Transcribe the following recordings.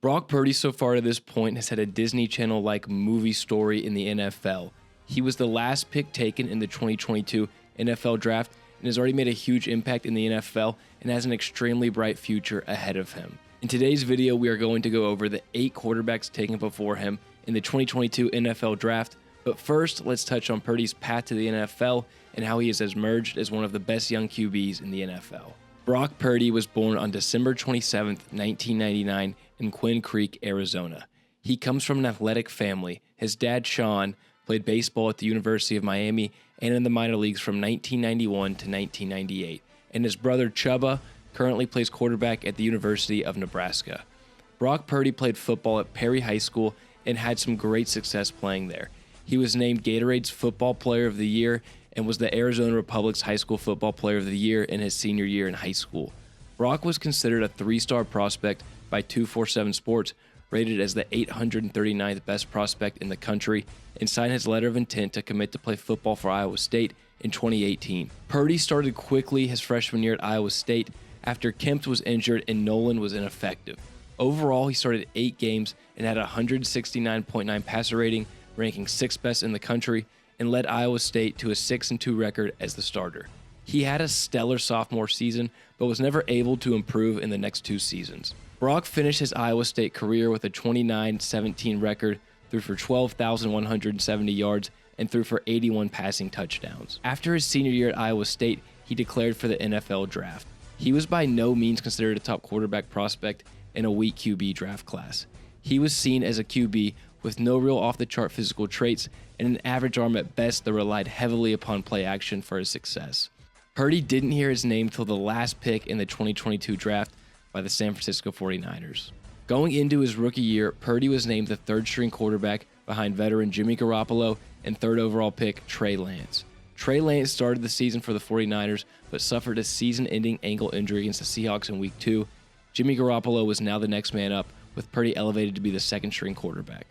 Brock Purdy so far to this point has had a Disney Channel-like movie story in the NFL. He was the last pick taken in the 2022 NFL Draft and has already made a huge impact in the NFL and has an extremely bright future ahead of him. In today's video, we are going to go over the 8 quarterbacks taken before him in the 2022 NFL Draft. But first, let's touch on Purdy's path to the NFL and how he has emerged as one of the best young QBs in the NFL. Brock Purdy was born on December 27, 1999 in Quinn Creek, Arizona. He comes from an athletic family. His dad, Sean, played baseball at the University of Miami and in the minor leagues from 1991 to 1998. And his brother, Chubba, currently plays quarterback at the University of Nebraska. Brock Purdy played football at Perry High School and had some great success playing there. He was named Gatorade's Football Player of the Year and was the Arizona Republic's High School Football Player of the Year in his senior year in high school. Brock was considered a 3-star prospect by 247 Sports, rated as the 839th best prospect in the country, and signed his letter of intent to commit to play football for Iowa State in 2018. Purdy started quickly his freshman year at Iowa State after Kempt was injured and Nolan was ineffective. Overall, he started 8 games and had a 169.9 passer rating, ranking 6th best in the country, and led Iowa State to a 6-2 record as the starter. He had a stellar sophomore season, but was never able to improve in the next 2 seasons. Brock finished his Iowa State career with a 29-17 record, threw for 12,170 yards, and threw for 81 passing touchdowns. After his senior year at Iowa State, he declared for the NFL Draft. He was by no means considered a top quarterback prospect in a weak QB draft class. He was seen as a QB with no real off-the-chart physical traits and an average arm at best that relied heavily upon play action for his success. Purdy didn't hear his name till the last pick in the 2022 draft by the San Francisco 49ers. Going into his rookie year, Purdy was named the 3rd-string quarterback behind veteran Jimmy Garoppolo and 3rd overall pick Trey Lance. Trey Lance started the season for the 49ers but suffered a season-ending ankle injury against the Seahawks in Week 2. Jimmy Garoppolo was now the next man up, with Purdy elevated to be the 2nd-string quarterback.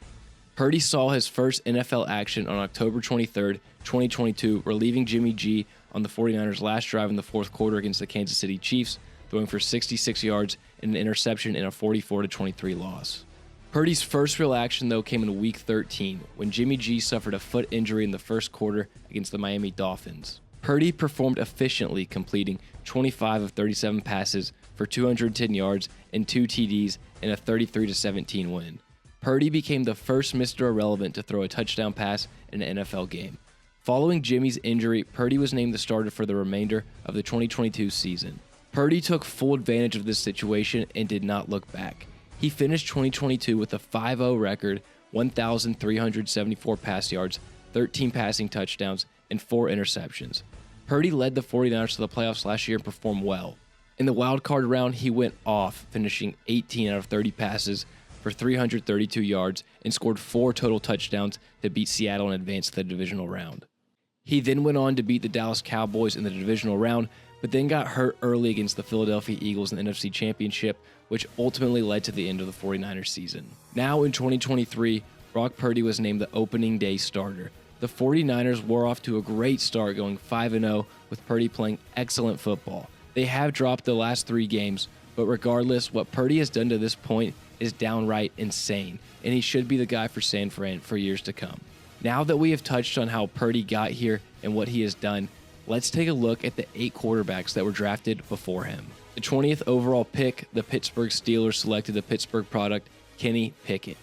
Purdy saw his first NFL action on October 23, 2022, relieving Jimmy G on the 49ers' last drive in the 4th quarter against the Kansas City Chiefs, throwing for 66 yards and an interception in a 44-23 loss. Purdy's first real action, though, came in Week 13, when Jimmy G suffered a foot injury in the 1st quarter against the Miami Dolphins. Purdy performed efficiently, completing 25 of 37 passes for 210 yards and 2 TDs in a 33-17 win. Purdy became the first Mr. Irrelevant to throw a touchdown pass in an NFL game. Following Jimmy's injury, Purdy was named the starter for the remainder of the 2022 season. Purdy took full advantage of this situation and did not look back. He finished 2022 with a 5-0 record, 1,374 pass yards, 13 passing touchdowns, and 4 interceptions. Purdy led the 49ers to the playoffs last year and performed well. In the wildcard round, he went off, finishing 18 out of 30 passes for 332 yards and scored 4 total touchdowns to beat Seattle and advance to the divisional round. He then went on to beat the Dallas Cowboys in the divisional round, but then got hurt early against the Philadelphia Eagles in the NFC Championship, which ultimately led to the end of the 49ers season. Now in 2023, Brock Purdy was named the opening day starter. The 49ers were off to a great start, going 5-0 with Purdy playing excellent football. They have dropped the last 3 games, but regardless, what Purdy has done to this point is downright insane, and he should be the guy for San Fran for years to come. Now that we have touched on how Purdy got here and what he has done, let's take a look at the 8 quarterbacks that were drafted before him. The 20th overall pick, the Pittsburgh Steelers selected the Pittsburgh product, Kenny Pickett.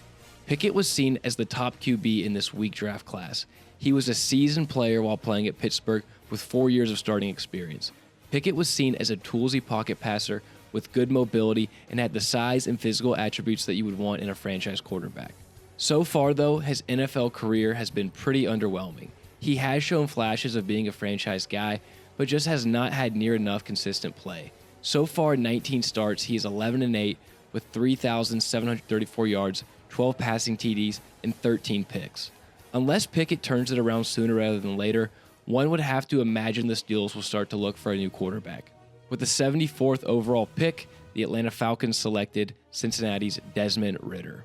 Pickett was seen as the top QB in this weak draft class. He was a seasoned player while playing at Pittsburgh with 4 years of starting experience. Pickett was seen as a toolsy pocket passer with good mobility and had the size and physical attributes that you would want in a franchise quarterback. So far, though, his NFL career has been pretty underwhelming. He has shown flashes of being a franchise guy, but just has not had near enough consistent play. So far, in 19 starts, he is 11-8 with 3,734 yards, 12 passing TDs, and 13 picks. Unless Pickett turns it around sooner rather than later, one would have to imagine the Steelers will start to look for a new quarterback. With the 74th overall pick, the Atlanta Falcons selected Cincinnati's Desmond Ridder.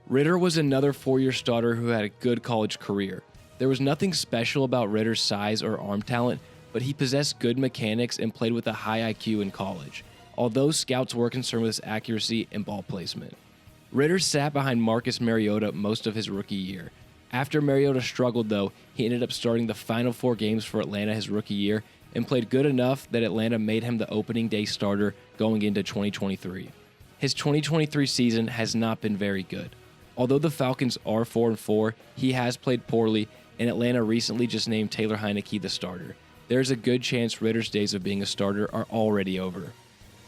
Ridder was another 4-year starter who had a good college career. There was nothing special about Ridder's size or arm talent, but he possessed good mechanics and played with a high IQ in college, although scouts were concerned with his accuracy and ball placement. Ritter sat behind Marcus Mariota most of his rookie year. After Mariota struggled, though, he ended up starting the final 4 games for Atlanta his rookie year and played good enough that Atlanta made him the opening day starter going into 2023. His 2023 season has not been very good. Although the Falcons are 4-4, he has played poorly, and Atlanta recently just named Taylor Heineke the starter. There's a good chance Ritter's days of being a starter are already over.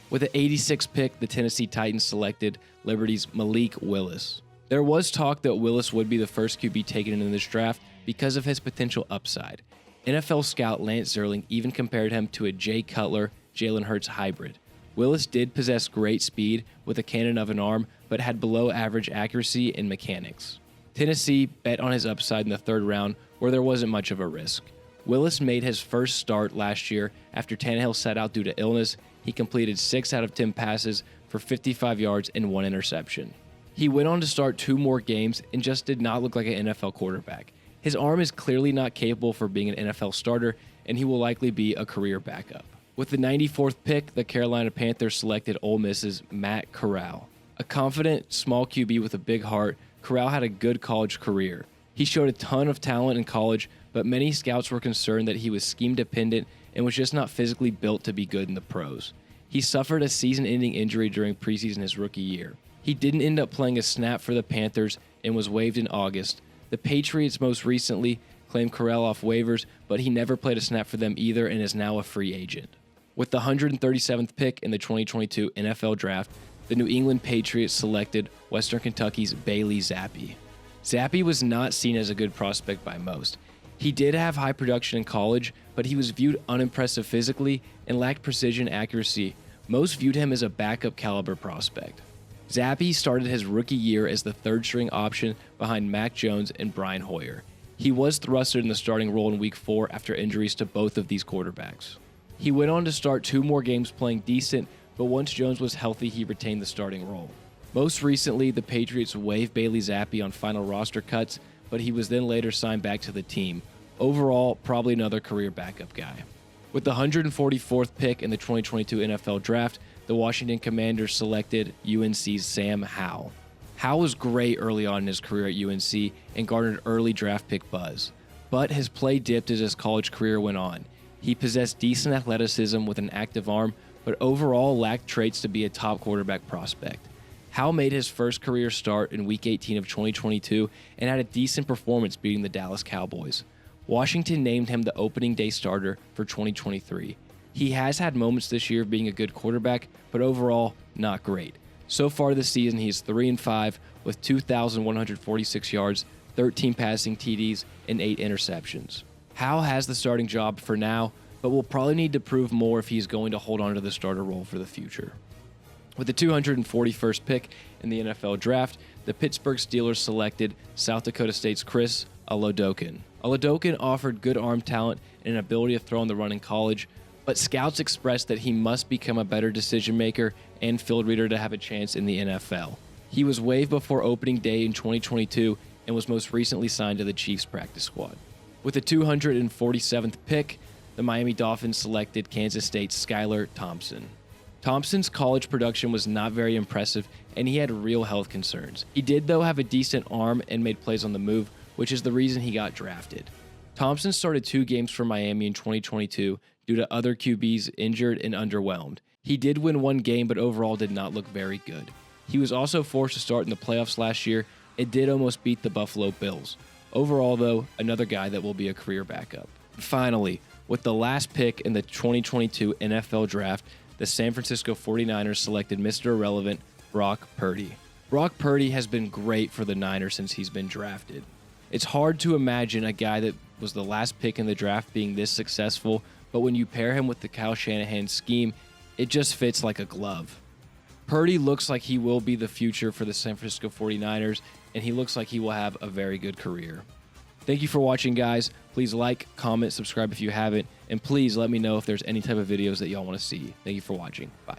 With the 86th pick, the Tennessee Titans selected Liberty's Malik Willis. There was talk that Willis would be the first QB taken in this draft because of his potential upside. NFL scout Lance Zierlein even compared him to a Jay Cutler, Jalen Hurts hybrid. Willis did possess great speed with a cannon of an arm, but had below average accuracy and mechanics. Tennessee bet on his upside in the 3rd round, where there wasn't much of a risk. Willis made his first start last year after Tannehill sat out due to illness. He completed 6 out of 10 passes for 55 yards and 1 interception. He went on to start 2 more games and just did not look like an NFL quarterback. His arm is clearly not capable for being an NFL starter, and he will likely be a career backup. With the 94th pick, the Carolina Panthers selected Ole Miss's Matt Corral. A confident, small QB with a big heart, Corral had a good college career. He showed a ton of talent in college, but many scouts were concerned that he was scheme-dependent and was just not physically built to be good in the pros. He suffered a season-ending injury during preseason his rookie year. He didn't end up playing a snap for the Panthers and was waived in August. The Patriots most recently claimed Corral off waivers, but he never played a snap for them either and is now a free agent. With the 137th pick in the 2022 NFL Draft, the New England Patriots selected Western Kentucky's Bailey Zappi. Zappi was not seen as a good prospect by most. He did have high production in college, but he was viewed unimpressive physically and lacked precision accuracy. Most viewed him as a backup caliber prospect. Zappi started his rookie year as the 3rd-string option behind Mac Jones and Brian Hoyer. He was thrusted in the starting role in Week 4 after injuries to both of these quarterbacks. He went on to start 2 more games playing decent, but once Jones was healthy, he retained the starting role. Most recently, the Patriots waived Bailey Zappi on final roster cuts, but he was then later signed back to the team. Overall, probably another career backup guy. With the 144th pick in the 2022 NFL Draft, the Washington Commanders selected UNC's Sam Howell. Howell was great early on in his career at UNC and garnered early draft pick buzz, but his play dipped as his college career went on. He possessed decent athleticism with an active arm, but overall lacked traits to be a top quarterback prospect. Howell made his first career start in Week 18 of 2022 and had a decent performance beating the Dallas Cowboys. Washington named him the opening day starter for 2023. He has had moments this year of being a good quarterback, but overall, not great. So far this season, he is 3-5 with 2,146 yards, 13 passing TDs, and 8 interceptions. Howell has the starting job for now, but will probably need to prove more if he's going to hold on to the starter role for the future. With the 241st pick in the NFL Draft, the Pittsburgh Steelers selected South Dakota State's Chris Oladokun. Oladokun offered good arm talent and an ability to throw on the run in college, but scouts expressed that he must become a better decision maker and field reader to have a chance in the NFL. He was waived before opening day in 2022 and was most recently signed to the Chiefs practice squad. With the 247th pick, the Miami Dolphins selected Kansas State's Skylar Thompson. Thompson's college production was not very impressive, and he had real health concerns. He did, though, have a decent arm and made plays on the move, which is the reason he got drafted. Thompson started 2 games for Miami in 2022 due to other QBs injured and underwhelmed. He did win 1 game, but overall did not look very good. He was also forced to start in the playoffs last year and did almost beat the Buffalo Bills. Overall, though, another guy that will be a career backup. Finally, with the last pick in the 2022 NFL Draft, the San Francisco 49ers selected Mr. Irrelevant, Brock Purdy. Brock Purdy has been great for the Niners since he's been drafted. It's hard to imagine a guy that was the last pick in the draft being this successful, but when you pair him with the Kyle Shanahan scheme, it just fits like a glove. Purdy looks like he will be the future for the San Francisco 49ers, and he looks like he will have a very good career. Thank you for watching, guys. Please like, comment, subscribe if you haven't, and please let me know if there's any type of videos that y'all want to see. Thank you for watching. Bye.